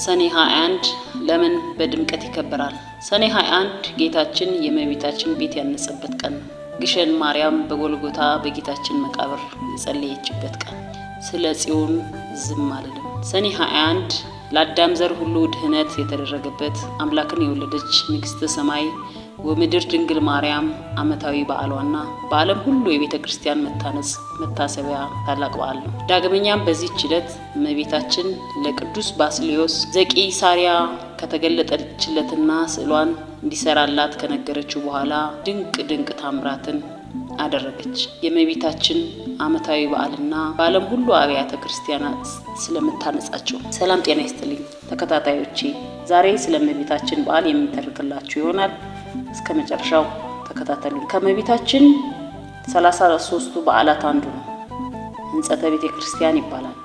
ሰኔ 21 ለምን በድምቀት ይከበራል? ሰኔ 21 ጌታችን የእመቤታችን ቤት ያነጸበት ቀን ነው። ግሸን ማርያም በጎልጎታ በጌታችን መቃብር የጸለየችበት ቀን። ስለ ጽዮን ዝም አልልም። ሰኔ 21 ለአዳም ዘር ሁሉ ድህነት የተደረገበት አምላክን የወለደች ንግሥተ ሰማይ ወምድር ድንግል ማርያም ዓመታዊ በዓሏና በዓለም ሁሉ የቤተ ክርስቲያን መታነጽ መታሰቢያ ታላቅ በዓል ነው። ዳግመኛም በዚህች ዕለት እመቤታችን ለቅዱስ ባስልዮስ ዘቂሳርያ ከተገለጠችለትና ስዕሏን እንዲሰራላት ከነገረችው በኋላ ድንቅ ታምራትን አደረገች። የእመቤታችን ዓመታዊ በዓልና በዓለም ሁሉ አብያተ ክርስቲያናት ስለምታነጻቸው። ሰላም ጤና ይስጥልኝ ተከታታዮቼ፣ ዛሬ ስለ እመቤታችን በዓል የምንተርክላችሁ ይሆናል። እስከ መጨረሻው ተከታተሉ። ከእመቤታችን 33ቱ በዓላት አንዱ ነው። ሕንጸተ ቤተ ክርስቲያን ይባላል።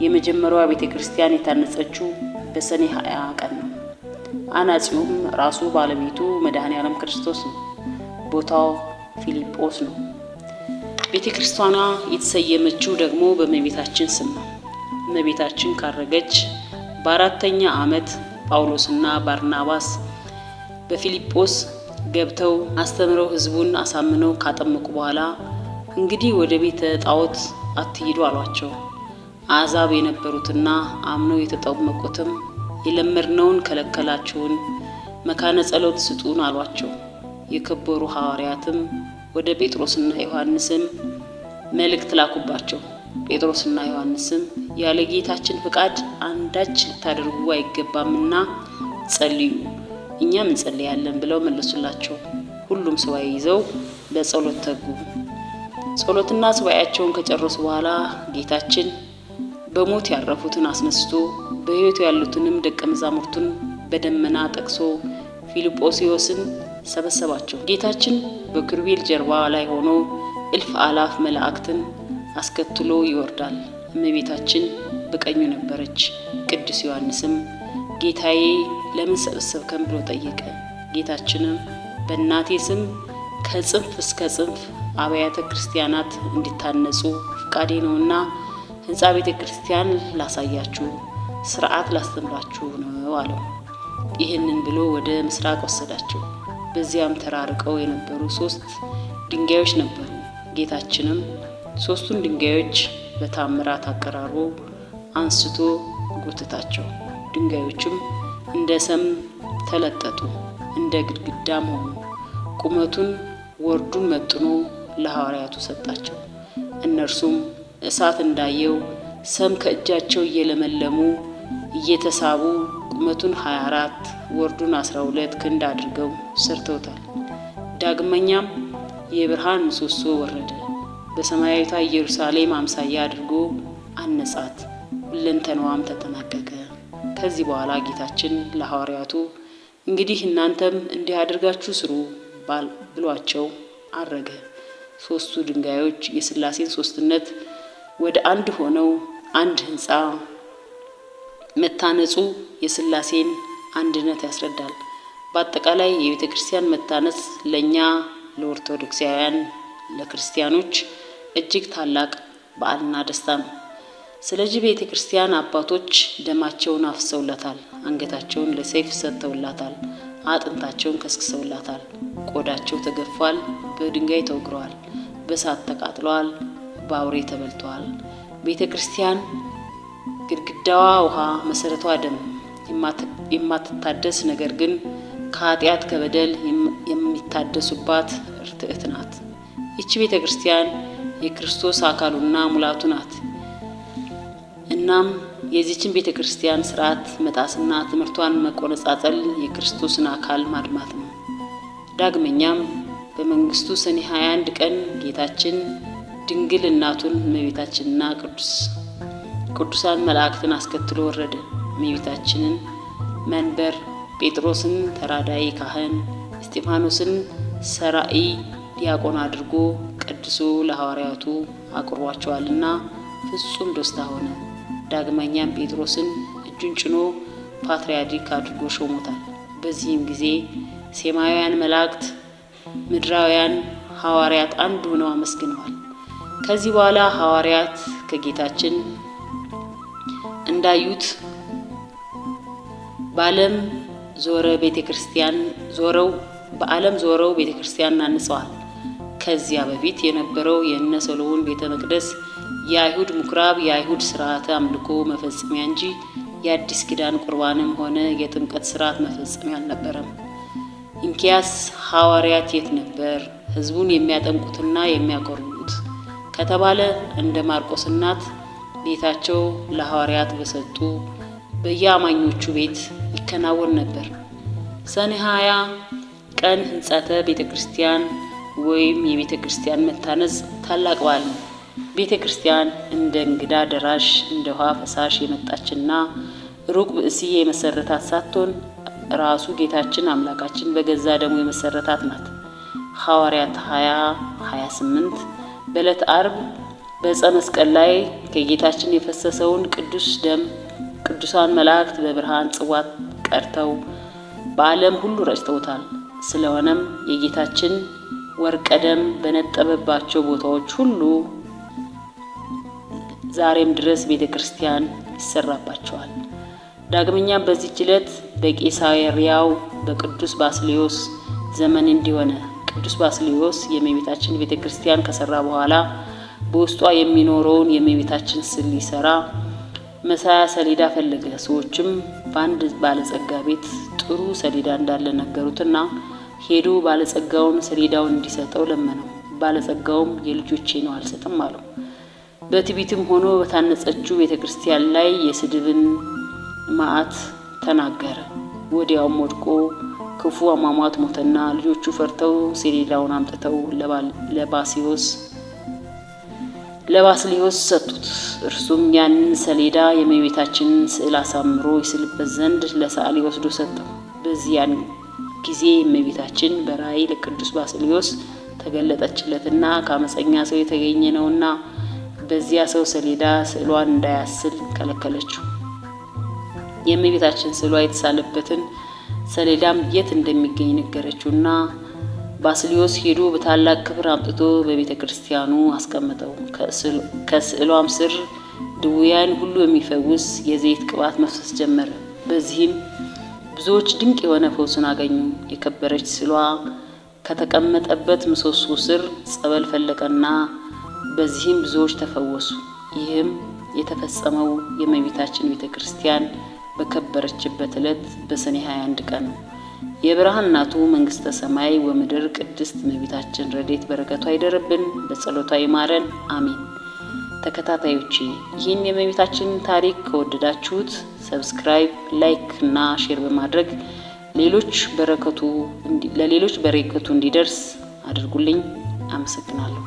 የመጀመሪያዋ ቤተ ክርስቲያን የታነጸችው በሰኔ 20 ቀን ነው። አናጺውም ራሱ ባለቤቱ መድኃኔ ዓለም ክርስቶስ ነው። ቦታው ፊልጶስ ነው። ቤተ ክርስቲያኗ የተሰየመችው ደግሞ በእመቤታችን ስም ነው። እመቤታችን ካረገች በአራተኛ ዓመት ጳውሎስና ባርናባስ በፊልጶስ ገብተው አስተምረው ሕዝቡን አሳምነው ካጠመቁ በኋላ እንግዲህ ወደ ቤተ ጣዖት አትሂዱ አሏቸው። አሕዛብ የነበሩትና አምነው የተጠመቁትም የለመድነውን ከለከላችሁን፣ መካነ ጸሎት ስጡን አሏቸው። የከበሩ ሐዋርያትም ወደ ጴጥሮስና ዮሐንስም መልእክት ላኩባቸው። ጴጥሮስና ዮሐንስም ያለ ጌታችን ፍቃድ አንዳች ልታደርጉ አይገባምና ጸልዩ፣ እኛም እንጸልያለን ብለው መለሱላቸው። ሁሉም ሱባዔ ይዘው ለጸሎት ተጉ። ጸሎትና ሱባዔያቸውን ከጨረሱ በኋላ ጌታችን በሞት ያረፉትን አስነስቶ በሕይወት ያሉትንም ደቀ መዛሙርቱን በደመና ጠቅሶ ፊልጶስዮስን ሰበሰባቸው። ጌታችን በኪሩቤል ጀርባ ላይ ሆኖ እልፍ አላፍ መላእክትን አስከትሎ ይወርዳል። እመቤታችን በቀኙ ነበረች። ቅዱስ ዮሐንስም ጌታዬ ለምን ሰበሰብከን ብሎ ጠየቀ። ጌታችንም በእናቴ ስም ከጽንፍ እስከ ጽንፍ አብያተ ክርስቲያናት እንዲታነጹ ፍቃዴ ነውና ሕንጻ ቤተ ክርስቲያን ላሳያችሁ፣ ስርዓት ላስተምራችሁ ነው አለው። ይህንን ብሎ ወደ ምስራቅ ወሰዳቸው። በዚያም ተራርቀው የነበሩ 3 ድንጋዮች ነበሩ። ጌታችንም 3ቱን ድንጋዮች በታምራት አቀራርቦ አንስቶ ጎተታቸው። ድንጋዮቹም እንደ ሰም ተለጠጡ፣ እንደ ግድግዳም ሆኑ። ቁመቱን ወርዱን መጥኖ ለሐዋርያቱ ሰጣቸው። እነርሱም እሳት እንዳየው ሰም ከእጃቸው እየለመለሙ እየተሳቡ ቁመቱን 24 ወርዱን 12 ክንድ አድርገው ሰርተውታል። ዳግመኛም የብርሃን ምሰሶ ወረደ፣ በሰማያዊቷ ኢየሩሳሌም አምሳያ አድርጎ አነጻት፣ ሁለንተናዋም ተጠናቀቀ። ከዚህ በኋላ ጌታችን ለሐዋርያቱ እንግዲህ እናንተም እንዲህ አድርጋችሁ ስሩ ብሏቸው አረገ። 3ቱ ድንጋዮች የሥላሴን ሦስትነት ወደ አንድ ሆነው አንድ ሕንጻ መታነጹ የሥላሴን አንድነት ያስረዳል። በአጠቃላይ የቤተ ክርስቲያን መታነጽ ለእኛ ለኦርቶዶክሳውያን ለክርስቲያኖች እጅግ ታላቅ በዓልና ደስታ ነው። ስለዚህ ቤተ ክርስቲያን አባቶች ደማቸውን አፍሰውላታል፣ አንገታቸውን ለሰይፍ ሰጥተውላታል፣ አጥንታቸውን ከስክሰውላታል፣ ቆዳቸው ተገፏል፣ በድንጋይ ተወግረዋል፣ በእሳት ተቃጥለዋል፣ በአውሬ ተበልተዋል። ቤተ ክርስቲያን ግድግዳዋ ውሃ መሰረቷ ደም የማትታደስ ነገር ግን ከኃጢአት ከበደል የሚታደሱባት ርትዕት ናት። ይቺ ቤተ ክርስቲያን የክርስቶስ አካሉና ሙላቱ ናት። እናም የዚችን ቤተ ክርስቲያን ስርዓት መጣስና ትምህርቷን መቆነጻጸል የክርስቶስን አካል ማድማት ነው። ዳግመኛም በመንግስቱ ሰኔ 21 ቀን ጌታችን ድንግል እናቱን እመቤታችንና ቅዱሳን መላእክትን አስከትሎ ወረደ። እመቤታችንን መንበር፣ ጴጥሮስን ተራዳኢ ካህን፣ እስጢፋኖስን ሰራኢ ዲያቆን አድርጎ ቀድሶ ለሐዋርያቱ አቅርቧቸዋልና ፍጹም ደስታ ሆነ። ዳግመኛም ጴጥሮስን እጁን ጭኖ ፓትርያርክ አድርጎ ሾሞታል። በዚህም ጊዜ ሰማያውያን መላእክት ምድራውያን ሐዋርያት አንድ ሆነው አመስግነዋል። ከዚህ በኋላ ሐዋርያት ከጌታችን እንዳዩት በዓለም ዞረው ቤተክርስቲያን አንጸዋል። ከዚያ በፊት የነበረው የእነ ሰሎሞን ቤተ መቅደስ የአይሁድ ምኩራብ፣ የአይሁድ ስርዓተ አምልኮ መፈጸሚያ እንጂ የአዲስ ኪዳን ቁርባንም ሆነ የጥምቀት ስርዓት መፈጸሚያ አልነበረም። እንኪያስ ሐዋርያት የት ነበር ሕዝቡን የሚያጠምቁትና የሚያቆርቡት ከተባለ እንደ ማርቆስ እናት ቤታቸው ለሐዋርያት በሰጡ በየአማኞቹ ቤት ይከናወን ነበር። ሰኔ 20 ቀን ሕንጸተ ቤተ ክርስቲያን ወይም የቤተ ክርስቲያን መታነጽ ታላቅ በዓል ነው። ቤተ ክርስቲያን እንደ እንግዳ ደራሽ እንደ ውሃ ፈሳሽ የመጣችና ሩቅ ብእሲ የመሰረታት ሳትሆን ራሱ ጌታችን አምላካችን በገዛ ደሙ የመሰረታት ናት። ሐዋርያት 20:28 በዕለተ ዓርብ በዕፀ መስቀል ላይ ከጌታችን የፈሰሰውን ቅዱስ ደም ቅዱሳን መላእክት በብርሃን ጽዋ ቀርተው በዓለም ሁሉ ረጭተውታል። ስለሆነም የጌታችን ወርቀ ደም በነጠበባቸው ቦታዎች ሁሉ ዛሬም ድረስ ቤተ ክርስቲያን ይሰራባቸዋል። ዳግመኛም በዚህች ዕለት በቄሳርያው በቅዱስ ባስልዮስ ዘመን እንዲሆነ ቅዱስ ባስልዮስ የእመቤታችን ቤተ ክርስቲያን ከሰራ በኋላ በውስጧ የሚኖረውን የእመቤታችን ስዕል ሊሰራ መሳያ ሰሌዳ ፈለገ። ሰዎችም በአንድ ባለጸጋ ቤት ጥሩ ሰሌዳ እንዳለ ነገሩትና ሄዶ ባለጸጋውን ሰሌዳውን እንዲሰጠው ለመነው። ባለጸጋውም የልጆቼ ነው አልሰጥም አለው። በትዕቢትም ሆኖ በታነጸችው ቤተ ክርስቲያን ላይ የስድብን መዓት ተናገረ። ወዲያውም ወድቆ ክፉ አሟሟት ሞተና ልጆቹ ፈርተው ሰሌዳውን አምጥተው ለባስልዮስ ሰጡት። እርሱም ያንን ሰሌዳ የእመቤታችንን ስዕል አሳምሮ ይስልበት ዘንድ ለሰዓሊ ወስዶ ሰጠው። በዚያን ጊዜ እመቤታችን በራእይ ለቅዱስ ባስልዮስ ተገለጠችለትና ከአመፀኛ ሰው የተገኘ ነውና በዚያ ሰው ሰሌዳ ስዕሏን እንዳያስል ከለከለችው። የእመቤታችን ስዕሏ የተሳለበትን ሰሌዳም የት እንደሚገኝ ነገረችውና ባስልዮስ ሄዶ በታላቅ ክብር አምጥቶ በቤተ ክርስቲያኑ አስቀመጠው። ከስዕሏም ስር ድውያን ሁሉ የሚፈውስ የዘይት ቅባት መፍሰስ ጀመረ። በዚህም ብዙዎች ድንቅ የሆነ ፈውስን አገኙ። የከበረች ስዕሏ ከተቀመጠበት ምሰሶ ስር ጸበል ፈለቀና በዚህም ብዙዎች ተፈወሱ። ይህም የተፈጸመው የእመቤታችን ቤተ ክርስቲያን በከበረችበት ዕለት በሰኔ 21 ቀን ነው። የብርሃን እናቱ መንግስተ ሰማይ ወምድር ቅድስት እመቤታችን ረድኤት በረከቷ ይደርብን፣ በጸሎቷ ይማረን፣ አሜን። ተከታታዮቼ ይህን የእመቤታችን ታሪክ ከወደዳችሁት ሰብስክራይብ፣ ላይክ እና ሼር በማድረግ ለሌሎች በረከቱ እንዲደርስ አድርጉልኝ። አመሰግናለሁ።